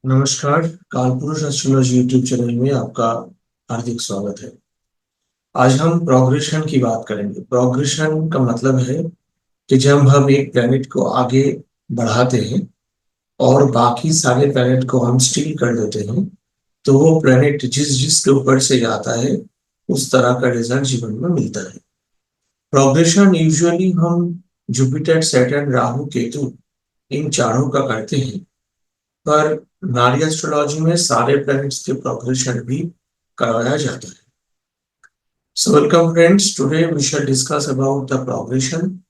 नमस्कार। कालपुरुष astrology YouTube channel में आपका हार्दिक स्वागत है। आज हम प्रोग्रेशन की बात करेंगे। प्रोग्रेशन का मतलब है कि जब हम एक प्लेनेट को आगे बढ़ाते हैं और बाकी सारे प्लेनेट को हम स्टील कर देते हैं, तो वो प्लेनेट जिस जिसके ऊपर से जाता है उस तरह का रिजल्ट जीवन में मिलता है। प्रोग्रेशन यूजुअली हम जुपिटर, सैटर्न, राहु, केतु इन चारों का करते हैं, पर नारी एस्ट्रोलॉजी में सारे प्लैनेट्स के प्रोग्रेशन भी करवाया जाता है। So welcome friends, today we shall discuss about the progression.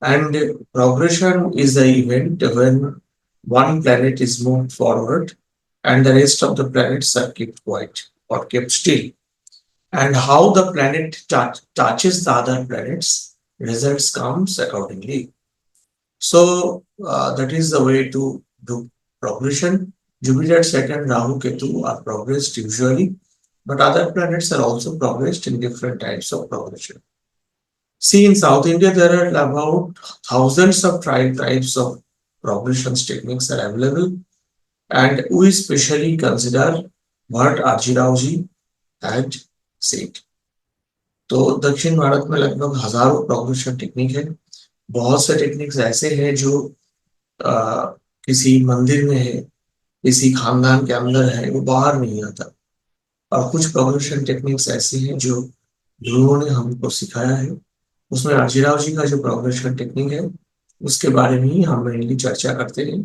And progression is the event when one planet is moved forward and the rest of the planets are kept quiet or kept still. And how the planet touches the other planets, results comes accordingly. So that is the way to do progression. Jupiter, Saturn, Rahu, Ketu are progressed usually, but other planets are also progressed in different types of progression. See, in South India, there are about thousands of types of progression techniques are available, and we specially consider what Arji Rao ji had said. तो दक्षिण भारत में लगभग हजारों progression technique है। बहुत से techniques ऐसे हैं जो किसी मंदिर में है, किसी खानदान के अंदर है, वो बाहर नहीं आता। और कुछ प्रोग्रेशन टेक्निक्स ऐसे हैं जो गुरुओं ने हमको सिखाया है। उसमें अजीराव जी का जो प्रोग्रेशन टेक्निक है उसके बारे में ही हम मेनली चर्चा करते हैं।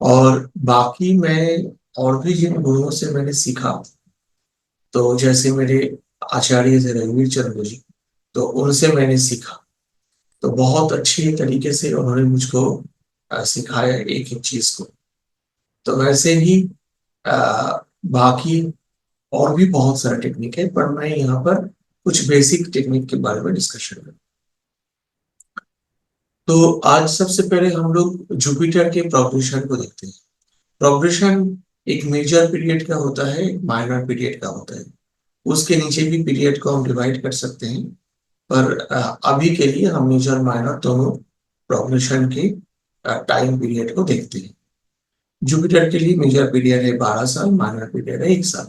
और बाकी मैं और भी जिन गुरुओं से मैंने सीखा, तो जैसे मेरे आचार्य थे रघुवीर चंद्र जी, तो उनसे मैंने सीखा। तो बहुत अच्छी तरीके से उन्होंने मुझको सिखाया एक एक चीज को। तो वैसे ही बाकी और भी बहुत सारे टेक्निक है, पर मैं यहाँ पर कुछ बेसिक टेक्निक के बारे में डिस्कशन करूँ। तो आज सबसे पहले हम लोग जुपिटर के प्रोग्रेशन को देखते हैं। प्रोग्रेशन एक मेजर पीरियड का होता है, एक माइनर पीरियड का होता है। उसके नीचे भी पीरियड को हम डिवाइड कर सकते हैं, पर अभी के लिए हम मेजर माइनर दोनों प्रोग्रेशन के टाइम पीरियड को देखते हैं। जुपिटर के लिए मेजर पीरियड है 12 साल, माइनर पीरियड है 1 साल।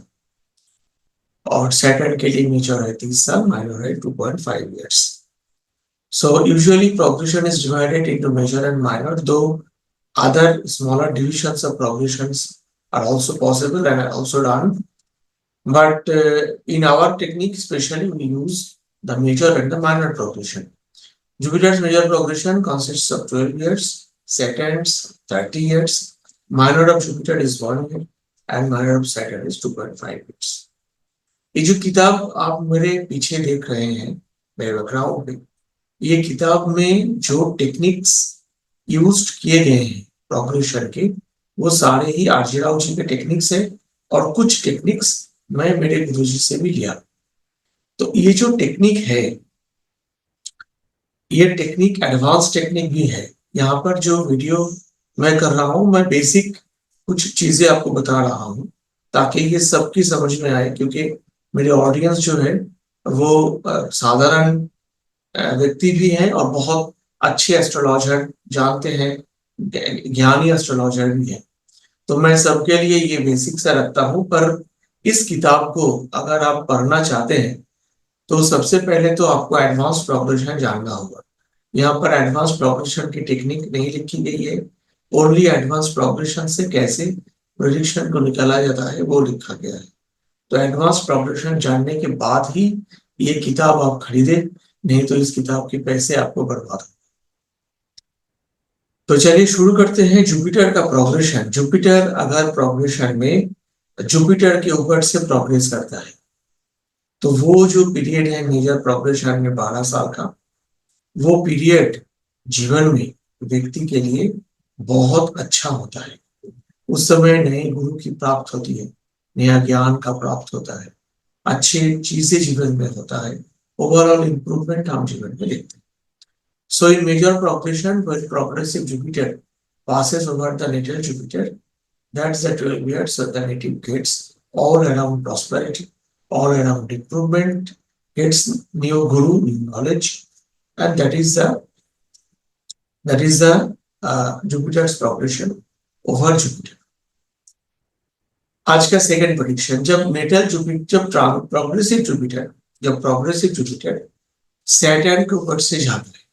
और सैटर्न के लिए मेजर है 30 साल, माइनर है 2.5 years. So usually progression is divided into major and minor, though other smaller divisions of progressions are also possible and are also done. But in our technique, especially, we use the major and the minor progression. Jupiter's major progression consists of 12 years, Saturn's 30 years, minor of Jupiter is 1 year, and minor of Saturn is 2.5 years. ये जो किताब आप मेरे पीछे देख रहे हैं मेरे बैकग्राउंड में, ये किताब में जो टेक्निक्स यूज किए गए हैं प्रोग्रेशन के, वो सारे ही आरजी राव जी के टेक्निक्स है। और कुछ टेक्निक्स मैं मेरे गुरुजी से भी लिया। तो ये जो टेक्निक है, ये टेक्निक एडवांस टेक्निक भी है। यहाँ पर जो वीडियो मैं कर रहा हूँ, मैं बेसिक कुछ चीजें आपको बता रहा हूँ ताकि ये सबकी समझ में आए, क्योंकि मेरे ऑडियंस जो है वो साधारण व्यक्ति भी हैं और बहुत अच्छे एस्ट्रोलॉजर जानते हैं, ज्ञानी एस्ट्रोलॉजर भी हैं। तो मैं सबके लिए ये बेसिक सा रखता हूँ। पर इस किताब को अगर आप पढ़ना चाहते हैं तो सबसे पहले तो आपको एडवांस प्रोग्रेशन जानना होगा। यहाँ पर एडवांस प्रोग्रेशन की टेक्निक नहीं लिखी गई है, ओनली एडवांस प्रोग्रेशन से कैसे प्रोजेक्शन को निकाला जाता है वो लिखा गया है। तो एडवांस प्रोग्रेशन जानने के बाद ही ये किताब आप खरीदे, नहीं तो इस किताब के पैसे आपको बर्बाद हो। तो चलिए शुरू करते हैं जुपिटर का प्रोग्रेशन। जुपिटर अगर प्रोग्रेशन में जुपिटर के ऊपर से प्रोग्रेस करता है, तो वो जो पीरियड है मेजर प्रोग्रेशन में 12 साल का, वो पीरियड जीवन में व्यक्ति के लिए बहुत अच्छा होता है। उस समय नए गुरु की प्राप्त होती है, नया ज्ञान का प्राप्त होता है, अच्छी चीजें जीवन में होता है, ओवरऑल इंप्रूवमेंट हम जीवन में देखते हैं। So in major progression, when progressive Jupiter passes over the natal Jupiter, that's the 12 years that the native gets all around prosperity, all around improvement, gets new guru, new knowledge, and that is the Jupiter's progression over Jupiter. आज का second prediction, जब natal Jupiter, जब progressive Jupiter Saturn के ऊपर से जाता है,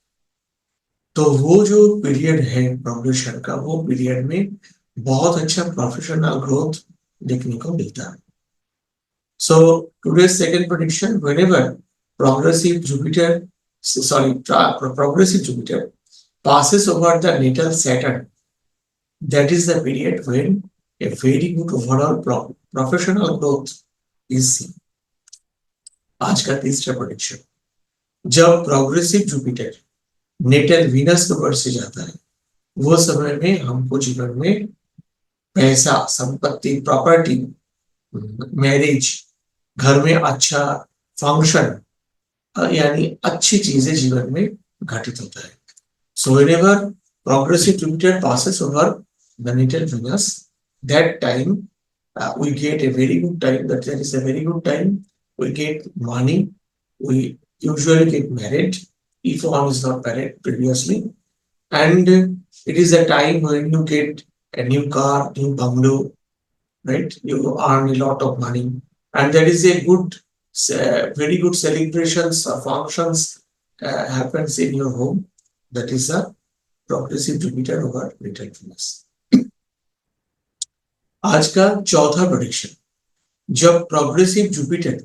तो वो जो पीरियड है प्रोग्रेशन का, वो पीरियड में बहुत अच्छा प्रोफेशनल ग्रोथ देखने को मिलता है. So today's second prediction, whenever progressive Jupiter progressive Jupiter passes over the natal Saturn, that is the period when a very good overall professional growth is seen. आज का तीसरा प्रेडिक्शन, जब प्रोग्रेसिव जुपिटर नेटल वीनस के ऊपर से जाता है, वो समय में हमको जीवन में पैसा, संपत्ति, प्रॉपर्टी, मैरिज, घर में अच्छा फंक्शन, यानी अच्छी चीजें जीवन में घटित होता है. So whenever progressive Jupiter passes over the natal Venus, that time we get a very good time. That is a very good time. We get money. We usually get married if one is not married previously, and it is a time when you get a new car, new bungalow, right? You earn a lot of money, and that is a good, very good celebrations or functions happens in your home. That is a progressive Jupiter over natal Venus. आज का चौथा prediction, जब progressive Jupiter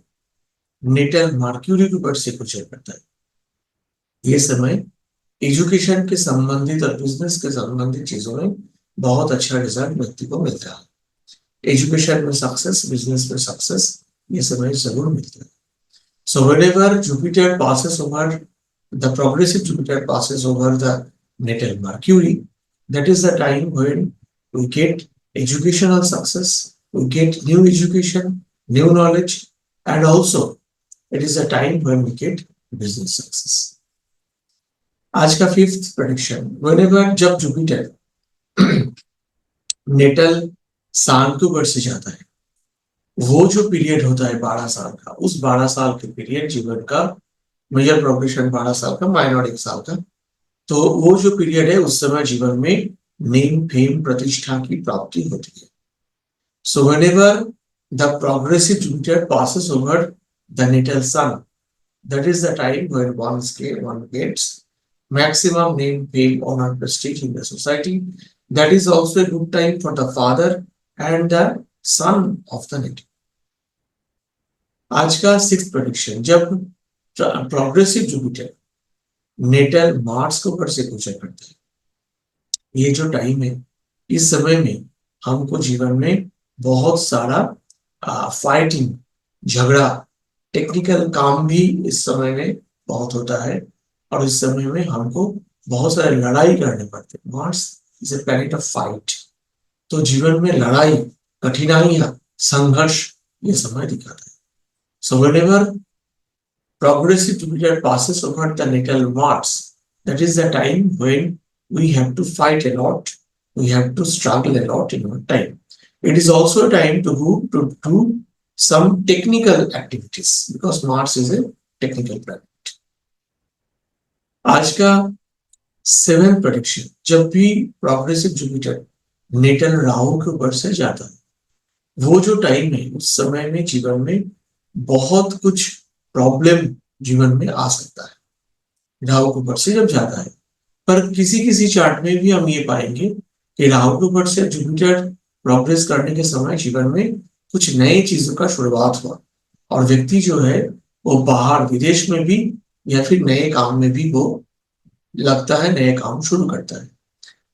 natal mercury के ऊपर से गोचर करता है, ये समय एजुकेशन के संबंधित और बिजनेस के संबंधित चीजों में बहुत अच्छा रिजल्ट व्यक्ति को मिलता है. एजुकेशन में सक्सेस, बिजनेस में सक्सेस, ये समय जरूर मिलता है. So whenever Jupiter passes over, the progressive Jupiter passes over the natal Mercury, that is the time when we get educational success, we get new education, new knowledge, and also it is the time when we get business success. आज का fifth prediction, whenever जब Jupiter natal सन के ऊपर से जाता है, वो जो पीरियड होता है 12 साल का, उस 12 साल के पीरियड जीवन का मेजर प्रोग्रेशन 12 साल का, माइनर 1 साल का, तो वो जो पीरियड है उस समय जीवन में नेम, फेम, प्रतिष्ठा की प्राप्ति होती है. So whenever the progressive Jupiter passes over the natal sun, that is the time when one gets maximum name, fame, honor, prestige in the society. That is also a good time for the father and the son of the native. आज का sixth prediction, जब progressive Jupiter natal Mars के ऊपर से गोचर करता है, ये जो टाइम है, इस समय में हमको जीवन में बहुत सारा फाइटिंग, झगड़ा, टेक्निकल काम भी इस समय में बहुत होता है, और इस समय में हमको बहुत सारे लड़ाई करने पड़ते हैं. Mars is a planet of fight, तो जीवन में लड़ाई, कठिनाइयां, संघर्ष, ये समय दिखाता है. So whenever progressive Jupiter passes over the natal Mars, that is the time when we have to fight a lot, we have to struggle a lot in our time. It is also a time to do some technical activities, because Mars is a technical planet. आज का seventh prediction, जब भी progressive Jupiter natal Rahu के ऊपर से जाता है, वो जो टाइम है, उस समय में जीवन में बहुत कुछ प्रॉब्लम जीवन में आ सकता है. राहु के ऊपर से जब जाता है, पर किसी किसी चार्ट में भी हम ये पाएंगे कि राहु के ऊपर से जुपिटर प्रोग्रेस करने के समय जीवन में कुछ नई चीजों का शुरुआत हुआ, और व्यक्ति जो है वो बाहर विदेश में भी या फिर नए काम में भी वो लगता है, नए काम शुरू करता है.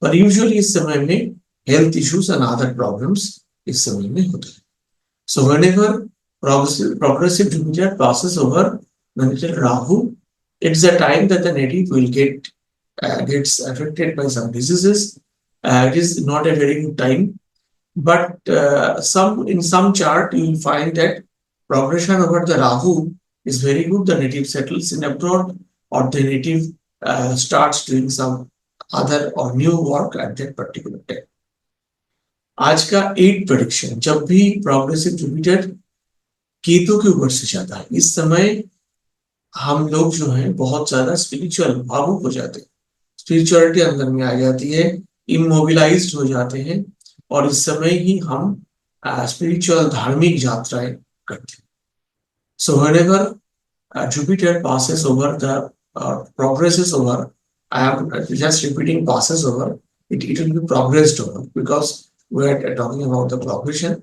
पर यूजुअली इस समय में health issues and other problems इस समय में होते हैं. So whenever progressive Jupiter passes over the natal Rahu, it's a time that the native will gets affected by some diseases. It is not a very good time, but in some chart you will find that progression over the Rahu is very good. The native settles in abroad, or the native starts doing some other or new work at that particular time. आज का 8th prediction, जब भी progressive Jupiter Ketu के ऊपर से जाता है, इस समय हम लोग जो हैं बहुत ज्यादा स्पिरिचुअल, भावुक हो जाते हैं, स्पिरिचुअलिटी अंदर में आ जाती है, इमोबिलाइज्ड हो जाते हैं, और इस समय ही हम स्पिरिचुअल धार्मिक यात्राएं करते हैं। So whenever Jupiter passes over progresses over. I am just repeating passes over. It will be progressed over because we are talking about the progression.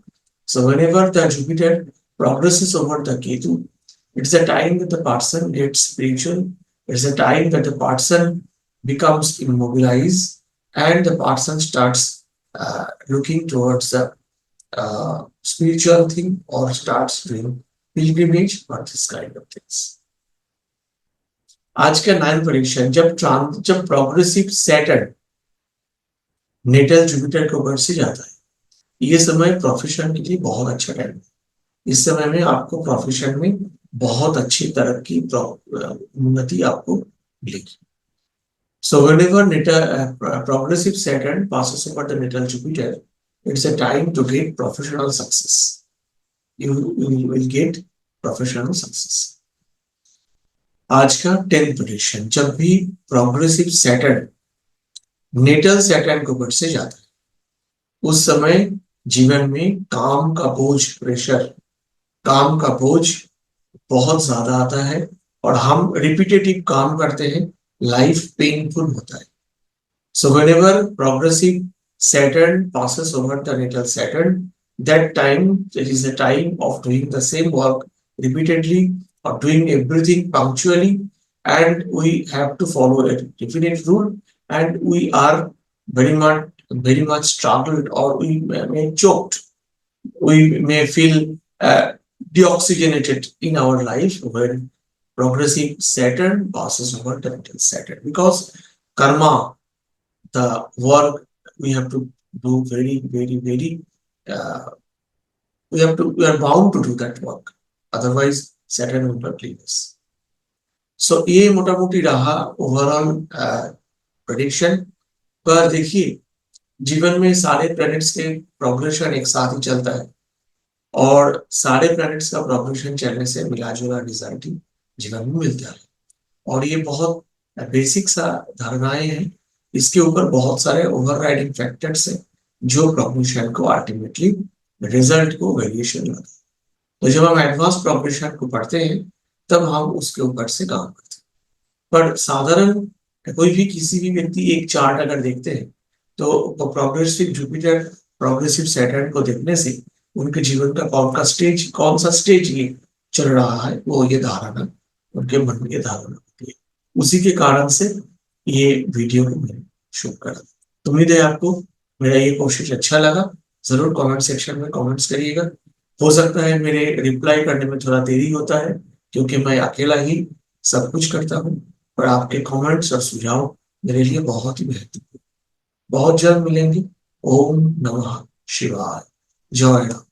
So whenever the Jupiter progresses over the Ketu, it's a time that the person gets spiritual. It's a time that the person becomes immobilized and the person starts looking towards the spiritual thing or starts doing pilgrimage or this kind of things. आज का 9 परीक्षण जब progressive Saturn natal Jupiter के ऊपर से जाता है, ये समय प्रोफेशन के लिए बहुत अच्छा टाइम है। इस समय में आपको प्रोफेशन में बहुत अच्छी तरक्की उन्नति आपको मिलेगी। So whenever progressive Saturn passes over the natal Jupiter, it's a time to get professional success. You will get professional success. आज का 10th प्रेडिक्शन, जब भी प्रोग्रेसिव सैटर्न नेटल सैटर्न के ऊपर से जाता है, उस समय जीवन में काम का बोझ बहुत ज्यादा आता है और हम रिपीटेटिव काम करते हैं, लाइफ पेनफुल होता है। So whenever progressive Saturn passes over the natal Saturn, that time it is a time of doing the same work repeatedly or doing everything punctually, and we have to follow a definite rule, and we are very much struggled, or we may choked, we may feel deoxygenated in our life when progressive Saturn passes over the natal Saturn, because karma, the work we have to do very we are bound to do that work, otherwise Saturn will not leave us. So ये मोटा मोटी रहा overall prediction. पर देखिए, जीवन में सारे planets के प्रोग्रेशन एक साथ ही चलता है और सारे प्लैनेट्स का प्रोग्रेशन चलने से मिला जुला रिजल्ट ही जीवन में मिलता है। और ये बहुत बेसिक सा धारणाएं हैं, इसके ऊपर बहुत सारे ओवरराइडिंग फैक्टर्स हैं जो प्रोग्रेशन को अल्टीमेटली रिजल्ट को वेरिएशन लाते हैं। तो जब हम एडवांस प्रोग्रेशन को पढ़ते हैं तब हम उसके ऊपर से काम करते हैं। पर साधारण कोई भी किसी भी व्यक्ति एक चार्ट अगर देखते हैं तो प्रोग्रेसिव जुपिटर प्रोग्रेसिव सैटर्न को देखने से उनके जीवन का कौन सा स्टेज ये चल रहा है, वो ये धारणा उनके मन में धारणा होती है। उसी के कारण से ये वीडियो को मैंने शूट करा। तो उम्मीद है आपको मेरा ये कोशिश अच्छा लगा। जरूर कमेंट सेक्शन में कमेंट्स करिएगा। हो सकता है मेरे रिप्लाई करने में थोड़ा देरी होता है क्योंकि मैं अकेला ही सब कुछ करता हूँ, पर आपके कमेंट्स और सुझाव मेरे लिए बहुत ही महत्वपूर्ण। बहुत जल्द मिलेंगे। ओम नमः शिवाय। जय राम।